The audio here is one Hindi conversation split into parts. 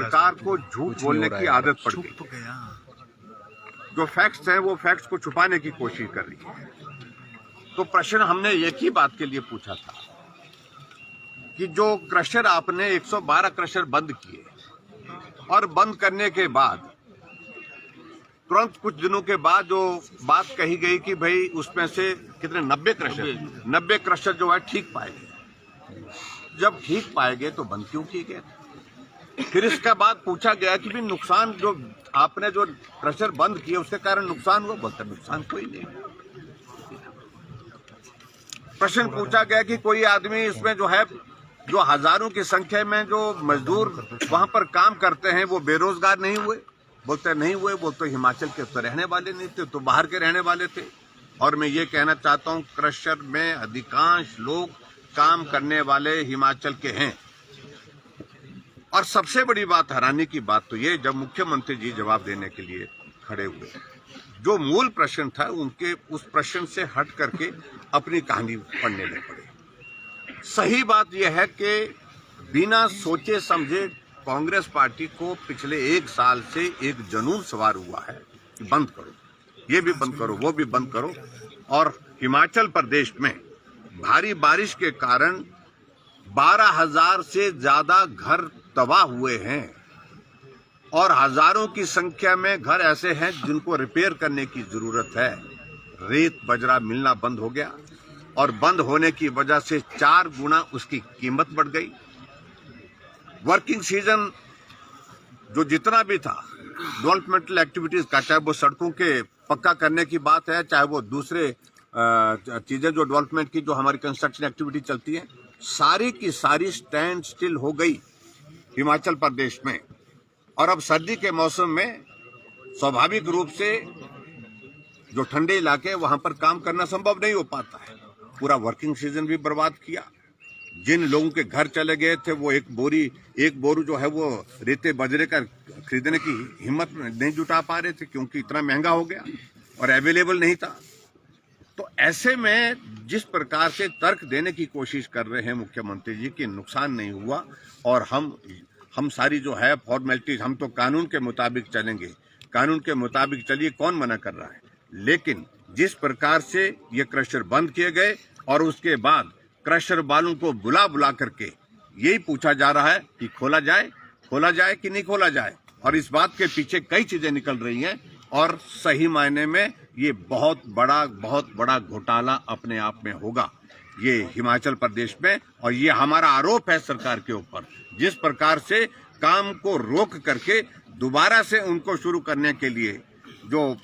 सरकार को झूठ बोलने की आदत पड़ गई। जो फैक्ट्स हैं वो फैक्ट्स को छुपाने की कोशिश कर रही है। तो प्रश्न हमने एक ही बात के लिए पूछा था कि जो क्रशर आपने 112 क्रशर बंद किए और बंद करने के बाद तुरंत कुछ दिनों के बाद जो बात कही गई कि भाई उसमें से कितने 90 क्रशर जो है ठीक पाए गए। जब ठीक पाए गए तो बंद क्यों किए गए? फिर इसके बाद पूछा गया कि भी नुकसान जो आपने जो क्रशर बंद किए उसके कारण नुकसान हुआ। बोलते नुकसान कोई नहीं। प्रश्न पूछा गया कि कोई आदमी इसमें जो है जो हजारों की संख्या में जो मजदूर वहां पर काम करते हैं वो बेरोजगार नहीं हुए? बोलते नहीं हुए। बोलते हिमाचल के तो रहने वाले नहीं थे, तो बाहर के रहने वाले थे। और मैं ये कहना चाहता हूं क्रशर में अधिकांश लोग काम करने वाले हिमाचल के हैं। और सबसे बड़ी बात, हैरानी की बात तो ये, जब मुख्यमंत्री जी जवाब देने के लिए खड़े हुए, जो मूल प्रश्न था उनके उस प्रश्न से हट करके अपनी कहानी पढ़ने लग पड़े। सही बात यह है कि बिना सोचे समझे कांग्रेस पार्टी को पिछले 1 साल से एक जुनून सवार हुआ है कि बंद करो, ये भी बंद करो, वो भी बंद करो। और हिमाचल प्रदेश में भारी बारिश के कारण 12,000 से ज्यादा घर तबाह हुए हैं और हजारों की संख्या में घर ऐसे हैं जिनको रिपेयर करने की जरूरत है। रेत बजरा मिलना बंद हो गया और बंद होने की वजह से 4 गुना उसकी कीमत बढ़ गई। वर्किंग सीजन जो जितना भी था डेवलपमेंटल एक्टिविटीज का, चाहे वो सड़कों के पक्का करने की बात है, चाहे वो दूसरे चीजें जो डेवलपमेंट की जो हमारी कंस्ट्रक्शन एक्टिविटी चलती है, सारी की सारी स्टैंड स्टिल हो गई हिमाचल प्रदेश में। और अब सर्दी के मौसम में स्वाभाविक रूप से जो ठंडे इलाके वहां पर काम करना संभव नहीं हो पाता है। पूरा वर्किंग सीजन भी बर्बाद किया। जिन लोगों के घर चले गए थे वो एक बोरू जो है वो रेते बजरे का खरीदने की हिम्मत नहीं जुटा पा रहे थे क्योंकि इतना महंगा हो गया और अवेलेबल नहीं था। तो ऐसे में जिस प्रकार से तर्क देने की कोशिश कर रहे हैं मुख्यमंत्री जी कि नुकसान नहीं हुआ और हम सारी जो है फॉर्मेलिटीज, हम तो कानून के मुताबिक चलेंगे, कानून के मुताबिक चलिए, कौन मना कर रहा है। लेकिन जिस प्रकार से ये क्रशर बंद किए गए और उसके बाद क्रशर वालों को बुला करके यही पूछा जा रहा है कि खोला जाए कि नहीं खोला जाए। और इस बात के पीछे कई चीजें निकल रही हैं और सही मायने में ये बहुत बड़ा घोटाला अपने आप में होगा ये हिमाचल प्रदेश में। और ये हमारा आरोप है सरकार के ऊपर, जिस प्रकार से काम को रोक करके दोबारा से उनको शुरू करने के लिए जो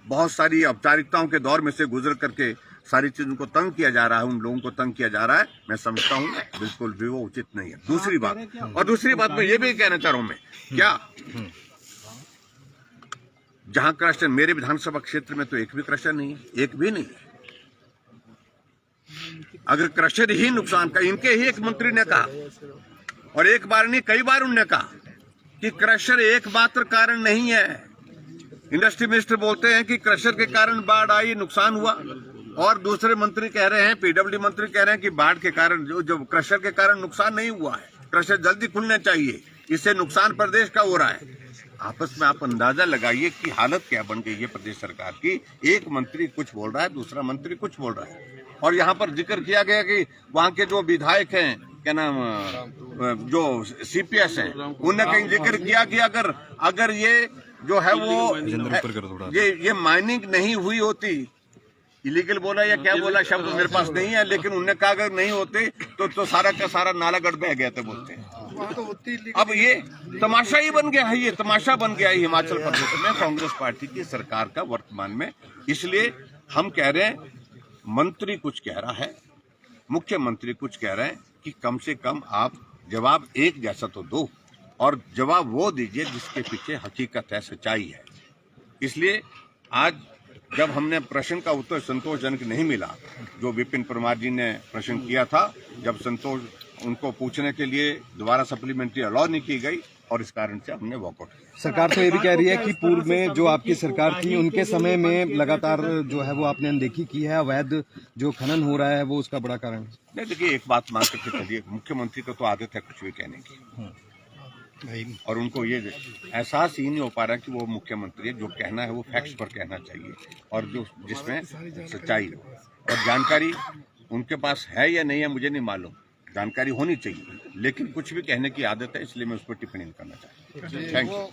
बहुत सारी औपचारिकताओं के दौर में से गुजर करके सारी चीजों को तंग किया जा रहा है, उन लोगों को तंग किया जा रहा है, मैं समझता हूँ बिल्कुल भी वो उचित नहीं है। दूसरी बात मैं ये भी कहना चाह रहा हूँ, मैं क्या जहां क्रशर मेरे विधानसभा क्षेत्र में तो एक भी क्रशर नहीं है, एक भी नहीं है। अगर क्रशर ही नुकसान का, इनके ही एक मंत्री ने कहा और एक बार नहीं कई बार उन्होंने कहा कि क्रशर एकमात्र कारण नहीं है। इंडस्ट्री मिनिस्टर बोलते हैं कि क्रशर के कारण बाढ़ आई, नुकसान हुआ, और दूसरे मंत्री कह रहे हैं, पीडब्ल्यूडी मंत्री कह रहे हैं कि बाढ़ के कारण जो क्रशर के कारण नुकसान नहीं हुआ है, क्रशर जल्दी खुलने चाहिए, इससे नुकसान प्रदेश का हो रहा है। आपस में आप अंदाजा लगाइए कि हालत क्या बन गई है प्रदेश सरकार की। एक मंत्री कुछ बोल रहा है, दूसरा मंत्री कुछ बोल रहा है। और यहाँ पर जिक्र किया गया कि वहाँ के जो विधायक हैं, क्या नाम, जो सीपीएस हैं, उन्होंने कहीं जिक्र किया कि अगर ये जो है वो ये माइनिंग नहीं हुई होती, इलीगल बोला या क्या बोला शब्द मेरे पास नहीं है, लेकिन उन्होंने कहा अगर नहीं होते तो सारा का सारा नालागढ़ बह गया था बोलते हैं। अब ये तमाशा ही बन गया है, ये तमाशा बन गया है हिमाचल प्रदेश में कांग्रेस पार्टी की सरकार का वर्तमान में। इसलिए हम कह रहे हैं मंत्री कुछ कह रहा है, मुख्यमंत्री कुछ कह रहे हैं कि कम से कम आप जवाब एक जैसा तो दो और जवाब वो दीजिए जिसके पीछे हकीकत है, सच्चाई है। इसलिए आज जब हमने प्रश्न का उत्तर संतोषजनक नहीं मिला, जो विपिन परमार जी ने प्रश्न किया था, जब उनको पूछने के लिए दोबारा सप्लीमेंट्री अलाउ नहीं की गई और इस कारण से हमने वॉकआउट किया। सरकार तो ये भी कह रही है कि पूर्व में जो आपकी सरकार थी उनके समय में लगातार जो है वो आपने अनदेखी की है, अवैध जो खनन हो रहा है वो उसका बड़ा कारण है। नहीं, देखिए एक बात मान करके चलिए, मुख्यमंत्री को तो आदत है कुछ भी कहने की। और उनको ये एहसास ही नहीं हो पा रहा कि वो मुख्यमंत्री है, जो कहना है वो फैक्ट्स पर कहना चाहिए और जो जिसमें सच्चाई हो। और जानकारी उनके पास है या नहीं है मुझे नहीं मालूम, जानकारी होनी चाहिए, लेकिन कुछ भी कहने की आदत है, इसलिए मैं उस पर टिप्पणी नहीं करना चाहता। Thank you.